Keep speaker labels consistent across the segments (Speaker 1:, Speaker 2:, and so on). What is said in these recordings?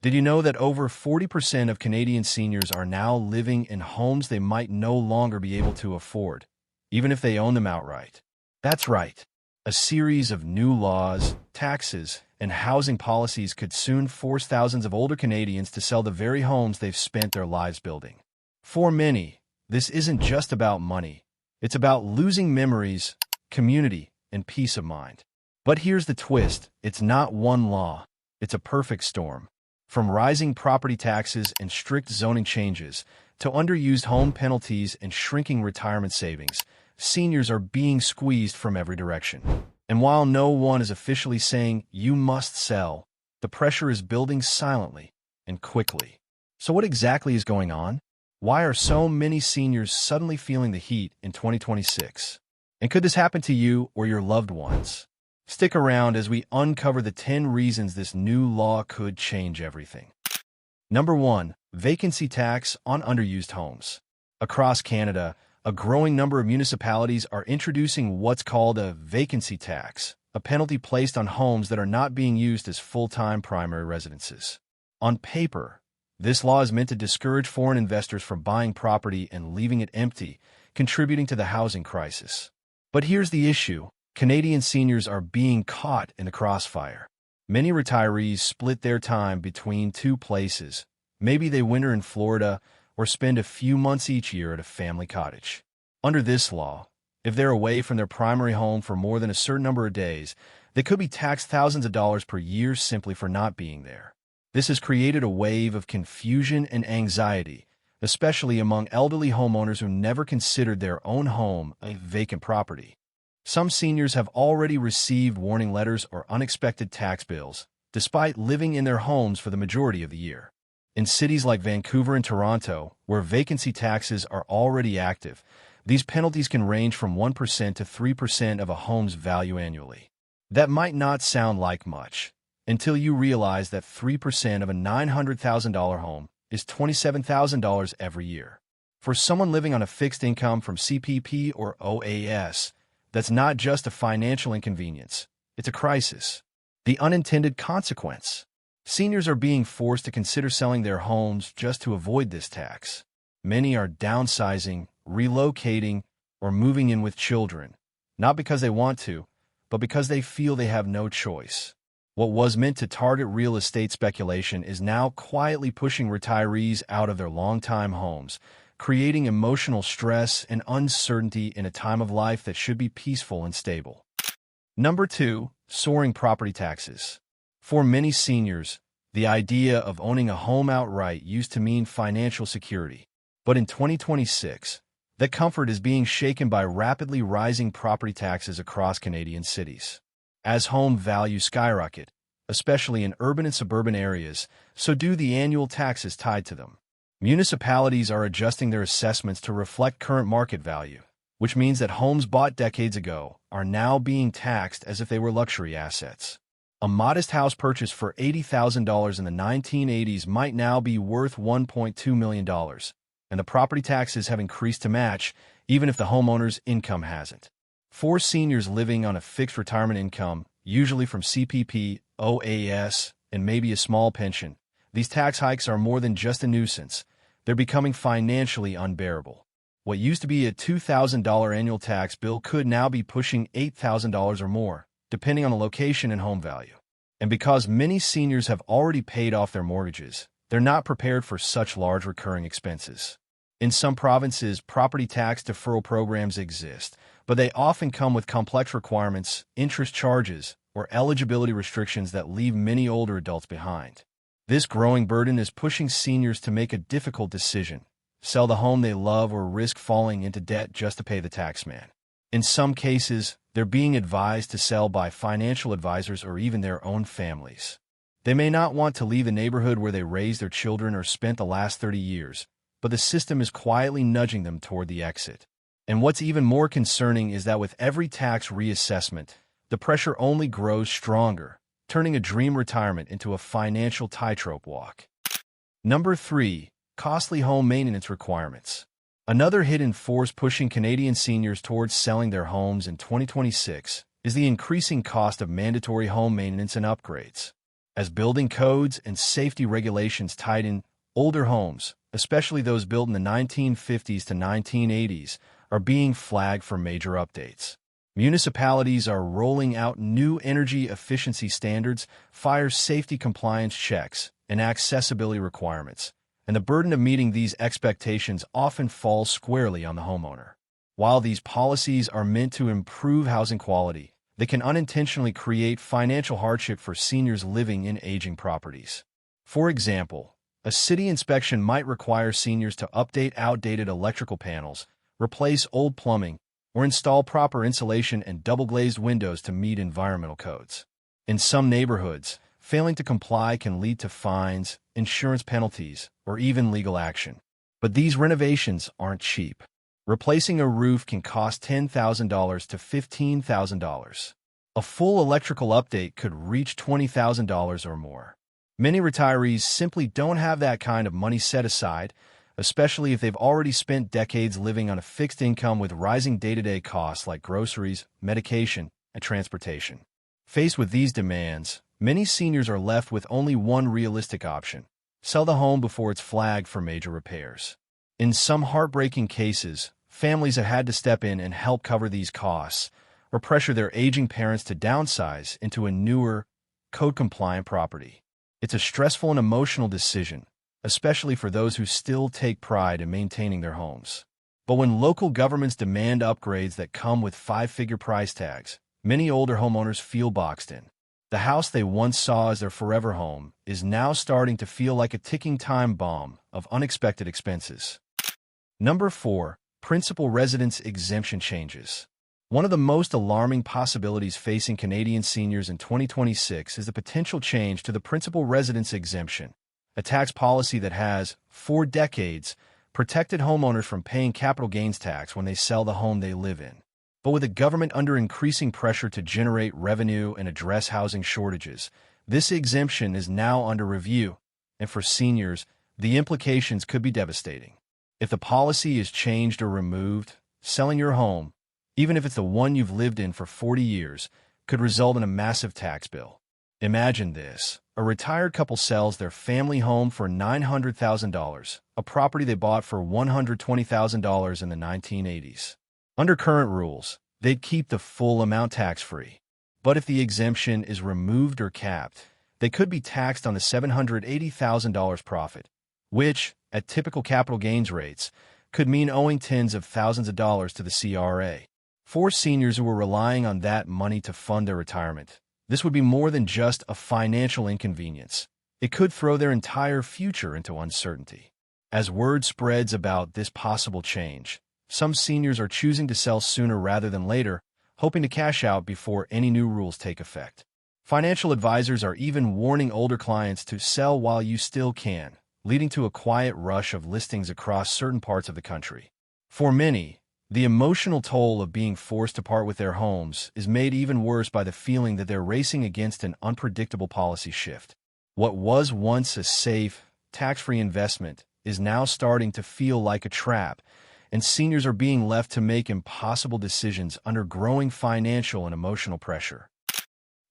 Speaker 1: Did you know that over 40% of Canadian seniors are now living in homes they might no longer be able to afford, even if they own them outright? That's right. A series of new laws, taxes, and housing policies could soon force thousands of older Canadians to sell the very homes they've spent their lives building. For many, this isn't just about money. It's about losing memories, community, and peace of mind. But here's the twist. It's not one law. It's a perfect storm. From rising property taxes and strict zoning changes to underused home penalties and shrinking retirement savings, seniors are being squeezed from every direction. And while no one is officially saying you must sell, the pressure is building silently and quickly. So what exactly is going on? Why are so many seniors suddenly feeling the heat in 2026? And could this happen to you or your loved ones? Stick around as we uncover the 10 reasons this new law could change everything. Number 1. Vacancy tax on underused homes. Across Canada, a growing number of municipalities are introducing what's called a vacancy tax, a penalty placed on homes that are not being used as full-time primary residences. On paper, this law is meant to discourage foreign investors from buying property and leaving it empty, contributing to the housing crisis. But here's the issue. Canadian seniors are being caught in the crossfire. Many retirees split their time between two places. Maybe they winter in Florida or spend a few months each year at a family cottage. Under this law, if they're away from their primary home for more than a certain number of days, they could be taxed thousands of dollars per year simply for not being there. This has created a wave of confusion and anxiety, especially among elderly homeowners who never considered their own home a vacant property. Some seniors have already received warning letters or unexpected tax bills, despite living in their homes for the majority of the year. In cities like Vancouver and Toronto, where vacancy taxes are already active, these penalties can range from 1% to 3% of a home's value annually. That might not sound like much, until you realize that 3% of a $900,000 home is $27,000 every year. For someone living on a fixed income from CPP or OAS, that's not just a financial inconvenience, it's a crisis. The unintended consequence. Seniors are being forced to consider selling their homes just to avoid this tax. Many are downsizing, relocating, or moving in with children, not because they want to, but because they feel they have no choice. What was meant to target real estate speculation is now quietly pushing retirees out of their long-time homes, creating emotional stress and uncertainty in a time of life that should be peaceful and stable. Number 2. Soaring property taxes. For many seniors, the idea of owning a home outright used to mean financial security. But in 2026, that comfort is being shaken by rapidly rising property taxes across Canadian cities. As home values skyrocket, especially in urban and suburban areas, so do the annual taxes tied to them. Municipalities are adjusting their assessments to reflect current market value, which means that homes bought decades ago are now being taxed as if they were luxury assets. A modest house purchased for $80,000 in the 1980s might now be worth $1.2 million, and the property taxes have increased to match, even if the homeowner's income hasn't. For seniors living on a fixed retirement income, usually from CPP, OAS, and maybe a small pension, these tax hikes are more than just a nuisance. They're becoming financially unbearable. What used to be a $2,000 annual tax bill could now be pushing $8,000 or more, depending on the location and home value. And because many seniors have already paid off their mortgages, they're not prepared for such large recurring expenses. In some provinces, property tax deferral programs exist, but they often come with complex requirements, interest charges, or eligibility restrictions that leave many older adults behind. This growing burden is pushing seniors to make a difficult decision: sell the home they love or risk falling into debt just to pay the taxman. In some cases, they're being advised to sell by financial advisors or even their own families. They may not want to leave the neighborhood where they raised their children or spent the last 30 years, but the system is quietly nudging them toward the exit. And what's even more concerning is that with every tax reassessment, the pressure only grows stronger, turning a dream retirement into a financial tightrope walk. Number 3. Costly home maintenance requirements. Another hidden force pushing Canadian seniors towards selling their homes in 2026 is the increasing cost of mandatory home maintenance and upgrades. As building codes and safety regulations tighten, older homes, especially those built in the 1950s to 1980s, are being flagged for major updates. Municipalities are rolling out new energy efficiency standards, fire safety compliance checks, and accessibility requirements, and the burden of meeting these expectations often falls squarely on the homeowner. While these policies are meant to improve housing quality, they can unintentionally create financial hardship for seniors living in aging properties. For example, a city inspection might require seniors to update outdated electrical panels, replace old plumbing, or install proper insulation and double-glazed windows to meet environmental codes. In some neighborhoods, failing to comply can lead to fines, insurance penalties, or even legal action. But these renovations aren't cheap. Replacing a roof can cost $10,000 to $15,000. A full electrical update could reach $20,000 or more. Many retirees simply don't have that kind of money set aside, especially if they've already spent decades living on a fixed income with rising day-to-day costs like groceries, medication, and transportation. Faced with these demands, many seniors are left with only one realistic option: sell the home before it's flagged for major repairs. In some heartbreaking cases, families have had to step in and help cover these costs, or pressure their aging parents to downsize into a newer, code-compliant property. It's a stressful and emotional decision, especially for those who still take pride in maintaining their homes. But when local governments demand upgrades that come with five-figure price tags, many older homeowners feel boxed in. The house they once saw as their forever home is now starting to feel like a ticking time bomb of unexpected expenses. Number 4. Principal residence exemption changes. One of the most alarming possibilities facing Canadian seniors in 2026 is the potential change to the principal residence exemption, a tax policy that has, for decades, protected homeowners from paying capital gains tax when they sell the home they live in. But with the government under increasing pressure to generate revenue and address housing shortages, this exemption is now under review, and for seniors, the implications could be devastating. If the policy is changed or removed, selling your home, even if it's the one you've lived in for 40 years, could result in a massive tax bill. Imagine this. A retired couple sells their family home for $900,000, a property they bought for $120,000 in the 1980s. Under current rules, they'd keep the full amount tax-free. But if the exemption is removed or capped, they could be taxed on the $780,000 profit, which, at typical capital gains rates, could mean owing tens of thousands of dollars to the CRA. For seniors who are relying on that money to fund their retirement, this would be more than just a financial inconvenience. It could throw their entire future into uncertainty. As word spreads about this possible change, some seniors are choosing to sell sooner rather than later, hoping to cash out before any new rules take effect. Financial advisors are even warning older clients to sell while you still can, leading to a quiet rush of listings across certain parts of the country. For many, the emotional toll of being forced to part with their homes is made even worse by the feeling that they're racing against an unpredictable policy shift. What was once a safe, tax-free investment is now starting to feel like a trap, and seniors are being left to make impossible decisions under growing financial and emotional pressure.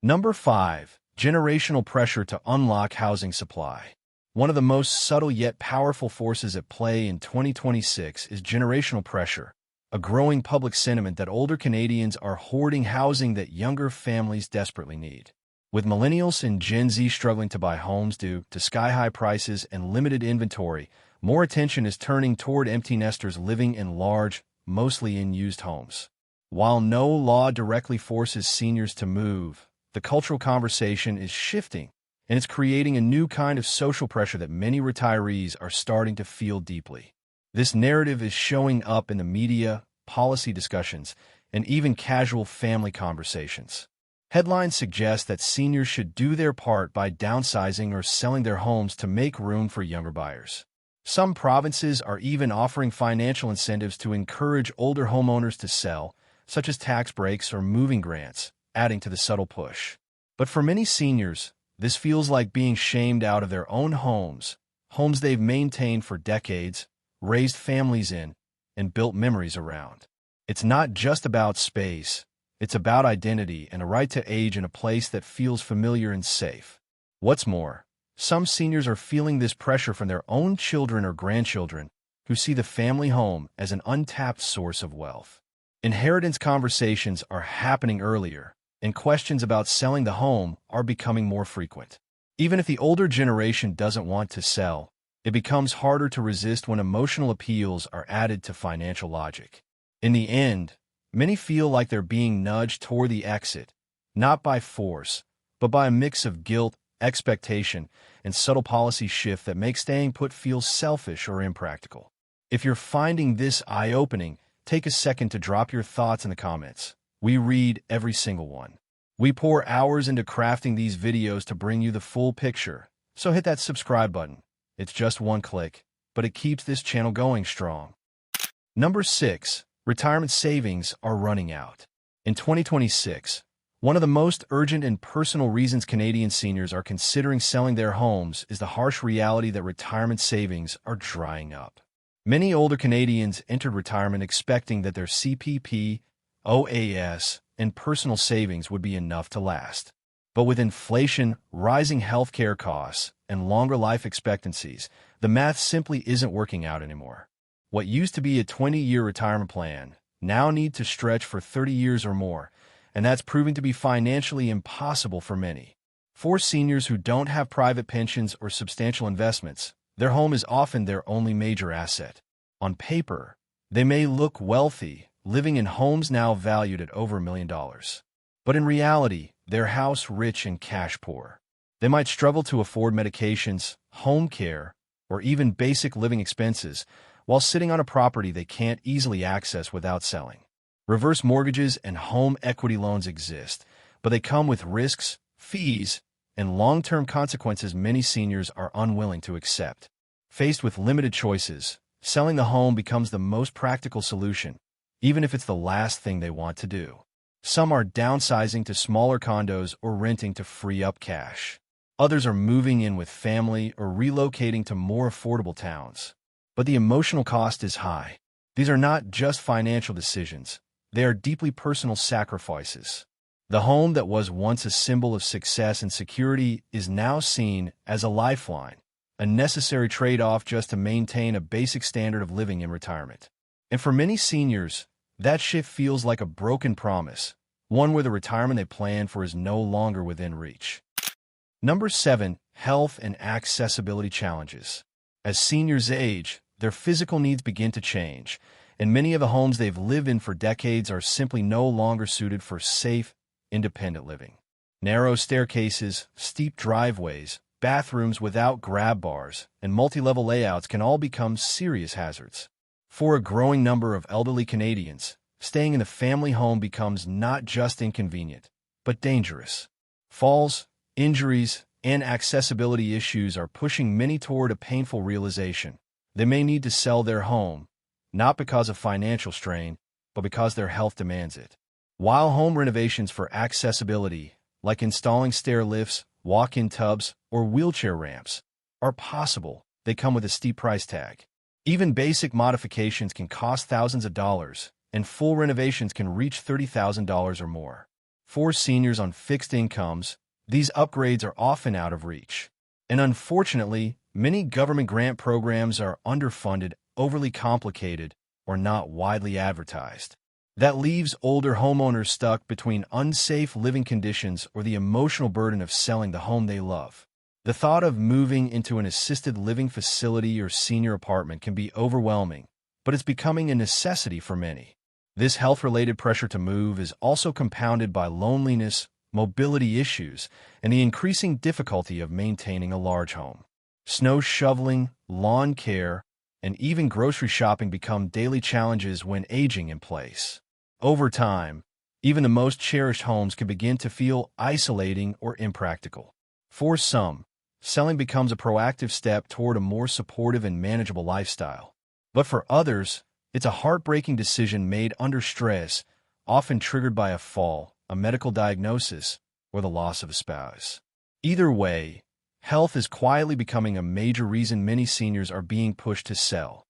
Speaker 1: Number 5. Generational pressure to unlock housing supply. One of the most subtle yet powerful forces at play in 2026 is generational pressure, a growing public sentiment that older Canadians are hoarding housing that younger families desperately need. With millennials and Gen Z struggling to buy homes due to sky-high prices and limited inventory, more attention is turning toward empty nesters living in large, mostly unused homes. While no law directly forces seniors to move, the cultural conversation is shifting, and it's creating a new kind of social pressure that many retirees are starting to feel deeply. This narrative is showing up in the media, policy discussions, and even casual family conversations. Headlines suggest that seniors should do their part by downsizing or selling their homes to make room for younger buyers. Some provinces are even offering financial incentives to encourage older homeowners to sell, such as tax breaks or moving grants, adding to the subtle push. But for many seniors, this feels like being shamed out of their own homes they've maintained for decades, raised families in, and built memories around. It's not just about space, it's about identity and a right to age in a place that feels familiar and safe. What's more, some seniors are feeling this pressure from their own children or grandchildren who see the family home as an untapped source of wealth. Inheritance conversations are happening earlier, and questions about selling the home are becoming more frequent. Even if the older generation doesn't want to sell, it becomes harder to resist when emotional appeals are added to financial logic. In the end, many feel like they're being nudged toward the exit, not by force, but by a mix of guilt, expectation, and subtle policy shift that makes staying put feel selfish or impractical. If you're finding this eye-opening, take a second to drop your thoughts in the comments. We read every single one. We pour hours into crafting these videos to bring you the full picture, so hit that subscribe button. It's just one click, but it keeps this channel going strong. Number 6. Retirement savings are running out. In 2026, one of the most urgent and personal reasons Canadian seniors are considering selling their homes is the harsh reality that retirement savings are drying up. Many older Canadians entered retirement expecting that their CPP, OAS, and personal savings would be enough to last. But with inflation, rising healthcare costs, and longer life expectancies, the math simply isn't working out anymore. What used to be a 20-year retirement plan now need to stretch for 30 years or more, and that's proving to be financially impossible for many. For seniors who don't have private pensions or substantial investments, their home is often their only major asset. On paper, they may look wealthy, living in homes now valued at over $1 million. But in reality, they're house rich and cash poor. They might struggle to afford medications, home care, or even basic living expenses, while sitting on a property they can't easily access without selling. Reverse mortgages and home equity loans exist, but they come with risks, fees, and long-term consequences many seniors are unwilling to accept. Faced with limited choices, selling the home becomes the most practical solution, even if it's the last thing they want to do. Some are downsizing to smaller condos or renting to free up cash. Others are moving in with family or relocating to more affordable towns. But the emotional cost is high. These are not just financial decisions. They are deeply personal sacrifices. The home that was once a symbol of success and security is now seen as a lifeline, a necessary trade-off just to maintain a basic standard of living in retirement. And for many seniors, that shift feels like a broken promise, one where the retirement they planned for is no longer within reach. Number 7. Health and accessibility challenges. As seniors age, their physical needs begin to change, and many of the homes they've lived in for decades are simply no longer suited for safe, independent living. Narrow staircases, steep driveways, bathrooms without grab bars, and multi-level layouts can all become serious hazards. For a growing number of elderly Canadians, staying in the family home becomes not just inconvenient, but dangerous. Falls, injuries, and accessibility issues are pushing many toward a painful realization. They may need to sell their home, not because of financial strain, but because their health demands it. While home renovations for accessibility, like installing stair lifts, walk-in tubs, or wheelchair ramps, are possible, they come with a steep price tag. Even basic modifications can cost thousands of dollars, and full renovations can reach $30,000 or more. For seniors on fixed incomes, these upgrades are often out of reach. And unfortunately, many government grant programs are underfunded, overly complicated, or not widely advertised. That leaves older homeowners stuck between unsafe living conditions or the emotional burden of selling the home they love. The thought of moving into an assisted living facility or senior apartment can be overwhelming, but it's becoming a necessity for many. This health-related pressure to move is also compounded by loneliness, mobility issues, and the increasing difficulty of maintaining a large home. Snow shoveling, lawn care, and even grocery shopping become daily challenges when aging in place. Over time, even the most cherished homes can begin to feel isolating or impractical. For some, selling becomes a proactive step toward a more supportive and manageable lifestyle. But for others, it's a heartbreaking decision made under stress, often triggered by a fall, a medical diagnosis, or the loss of a spouse. Either way, health is quietly becoming a major reason many seniors are being pushed to sell.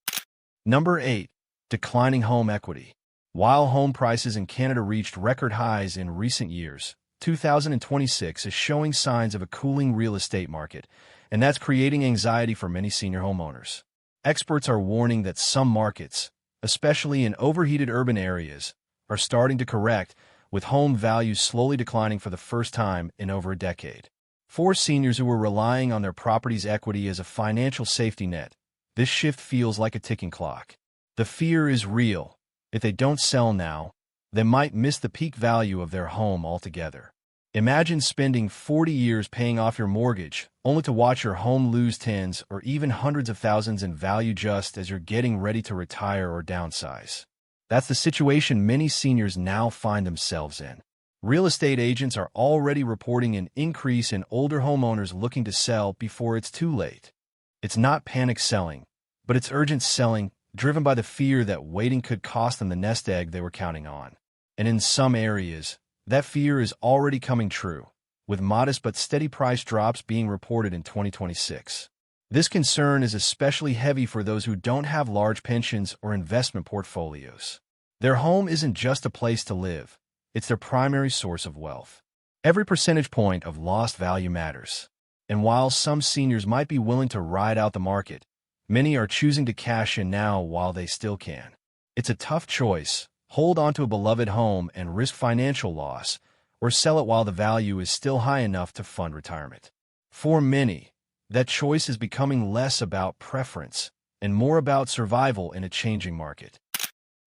Speaker 1: Number 8. Declining home equity. While home prices in Canada reached record highs in recent years, 2026 is showing signs of a cooling real estate market, and that's creating anxiety for many senior homeowners. Experts are warning that some markets, especially in overheated urban areas, are starting to correct, with home values slowly declining for the first time in over a decade. For seniors who are relying on their property's equity as a financial safety net, this shift feels like a ticking clock. The fear is real. If they don't sell now, they might miss the peak value of their home altogether. Imagine spending 40 years paying off your mortgage, only to watch your home lose tens or even hundreds of thousands in value just as you're getting ready to retire or downsize. That's the situation many seniors now find themselves in. Real estate agents are already reporting an increase in older homeowners looking to sell before it's too late. It's not panic selling, but it's urgent selling, driven by the fear that waiting could cost them the nest egg they were counting on. And in some areas, that fear is already coming true, with modest but steady price drops being reported in 2026. This concern is especially heavy for those who don't have large pensions or investment portfolios. Their home isn't just a place to live, it's their primary source of wealth. Every percentage point of lost value matters. And while some seniors might be willing to ride out the market, many are choosing to cash in now while they still can. It's a tough choice. Hold on to a beloved home and risk financial loss, or sell it while the value is still high enough to fund retirement. For many, that choice is becoming less about preference and more about survival in a changing market.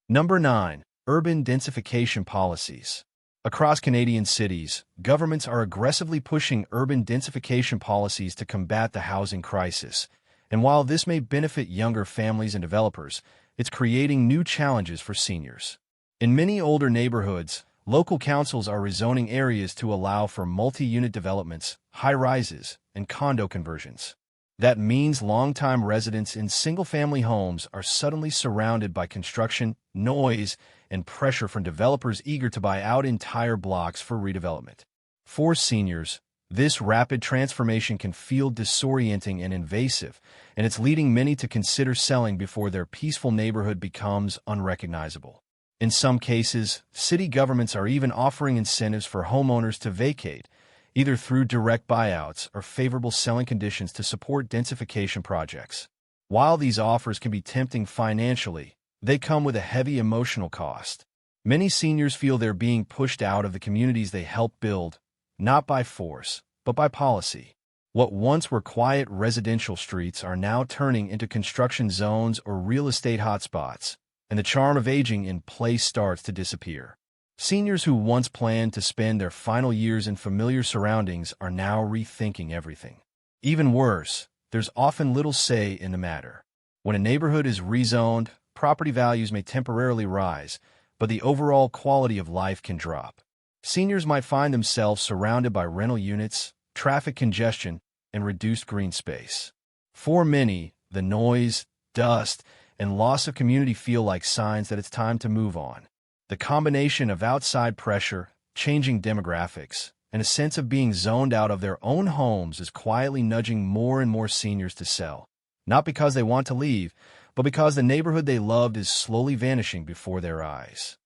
Speaker 1: Number 9. Urban densification policies. Across Canadian cities, governments are aggressively pushing urban densification policies to combat the housing crisis. And while this may benefit younger families and developers, it's creating new challenges for seniors. In many older neighborhoods, local councils are rezoning areas to allow for multi-unit developments, high-rises, and condo conversions. That means longtime residents in single-family homes are suddenly surrounded by construction, noise, and pressure from developers eager to buy out entire blocks for redevelopment. For seniors, this rapid transformation can feel disorienting and invasive, and it's leading many to consider selling before their peaceful neighborhood becomes unrecognizable. In some cases, city governments are even offering incentives for homeowners to vacate, either through direct buyouts or favorable selling conditions to support densification projects. While these offers can be tempting financially, they come with a heavy emotional cost. Many seniors feel they're being pushed out of the communities they helped build, not by force, but by policy. What once were quiet residential streets are now turning into construction zones or real estate hotspots, and the charm of aging in place starts to disappear. Seniors who once planned to spend their final years in familiar surroundings are now rethinking everything. Even worse, there's often little say in the matter. When a neighborhood is rezoned, property values may temporarily rise, but the overall quality of life can drop. Seniors might find themselves surrounded by rental units, traffic congestion, and reduced green space. For many, the noise, dust, and loss of community feel like signs that it's time to move on. The combination of outside pressure, changing demographics, and a sense of being zoned out of their own homes is quietly nudging more and more seniors to sell, not because they want to leave, but because the neighborhood they loved is slowly vanishing before their eyes.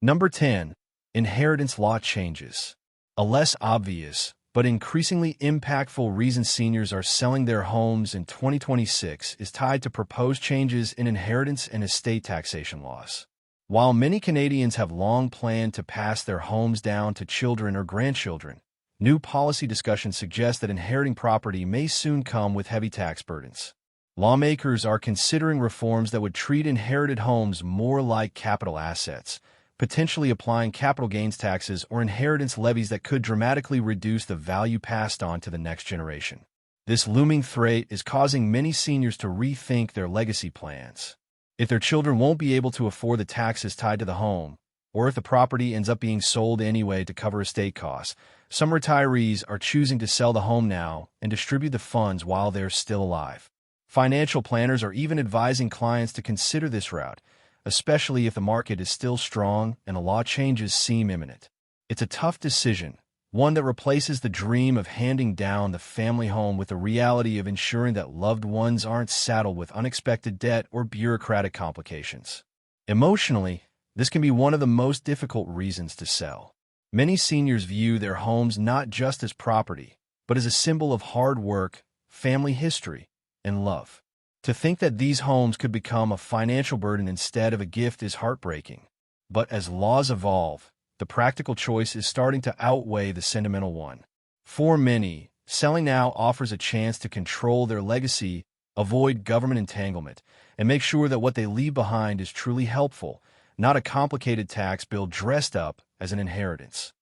Speaker 1: Number 10. Inheritance law changes. A less obvious, but increasingly impactful reason seniors are selling their homes in 2026 is tied to proposed changes in inheritance and estate taxation laws. While many Canadians have long planned to pass their homes down to children or grandchildren, new policy discussions suggest that inheriting property may soon come with heavy tax burdens. Lawmakers are considering reforms that would treat inherited homes more like capital assets, potentially applying capital gains taxes or inheritance levies that could dramatically reduce the value passed on to the next generation. This looming threat is causing many seniors to rethink their legacy plans. If their children won't be able to afford the taxes tied to the home, or if the property ends up being sold anyway to cover estate costs, some retirees are choosing to sell the home now and distribute the funds while they're still alive. Financial planners are even advising clients to consider this route, especially if the market is still strong and the law changes seem imminent. It's a tough decision, one that replaces the dream of handing down the family home with the reality of ensuring that loved ones aren't saddled with unexpected debt or bureaucratic complications. Emotionally, this can be one of the most difficult reasons to sell. Many seniors view their homes not just as property, but as a symbol of hard work, family history, and love. To think that these homes could become a financial burden instead of a gift is heartbreaking. But as laws evolve, the practical choice is starting to outweigh the sentimental one. For many, selling now offers a chance to control their legacy, avoid government entanglement, and make sure that what they leave behind is truly helpful, not a complicated tax bill dressed up as an inheritance.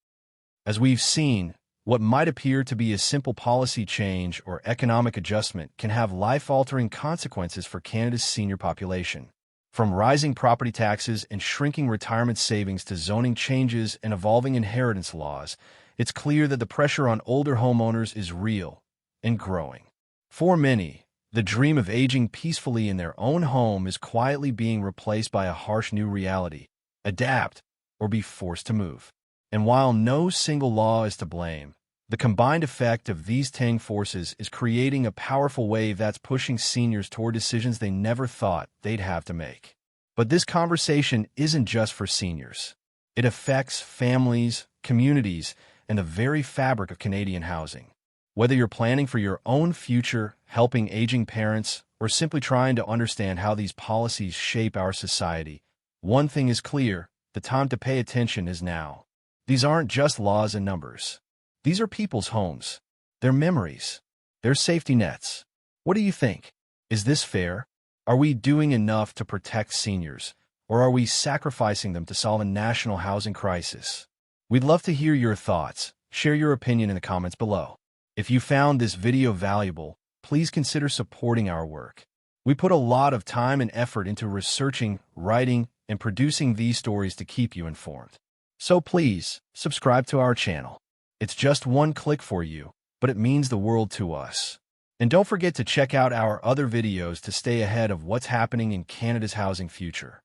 Speaker 1: As we've seen, what might appear to be a simple policy change or economic adjustment can have life-altering consequences for Canada's senior population. From rising property taxes and shrinking retirement savings to zoning changes and evolving inheritance laws, it's clear that the pressure on older homeowners is real and growing. For many, the dream of aging peacefully in their own home is quietly being replaced by a harsh new reality: adapt or be forced to move. And while no single law is to blame, the combined effect of these 10 forces is creating a powerful wave that's pushing seniors toward decisions they never thought they'd have to make. But this conversation isn't just for seniors. It affects families, communities, and the very fabric of Canadian housing. Whether you're planning for your own future, helping aging parents, or simply trying to understand how these policies shape our society, one thing is clear: the time to pay attention is now. These aren't just laws and numbers. These are people's homes, their memories, their safety nets. What do you think? Is this fair? Are we doing enough to protect seniors, or are we sacrificing them to solve a national housing crisis? We'd love to hear your thoughts. Share your opinion in the comments below. If you found this video valuable, please consider supporting our work. We put a lot of time and effort into researching, writing, and producing these stories to keep you informed. So please, subscribe to our channel. It's just one click for you, but it means the world to us. And don't forget to check out our other videos to stay ahead of what's happening in Canada's housing future.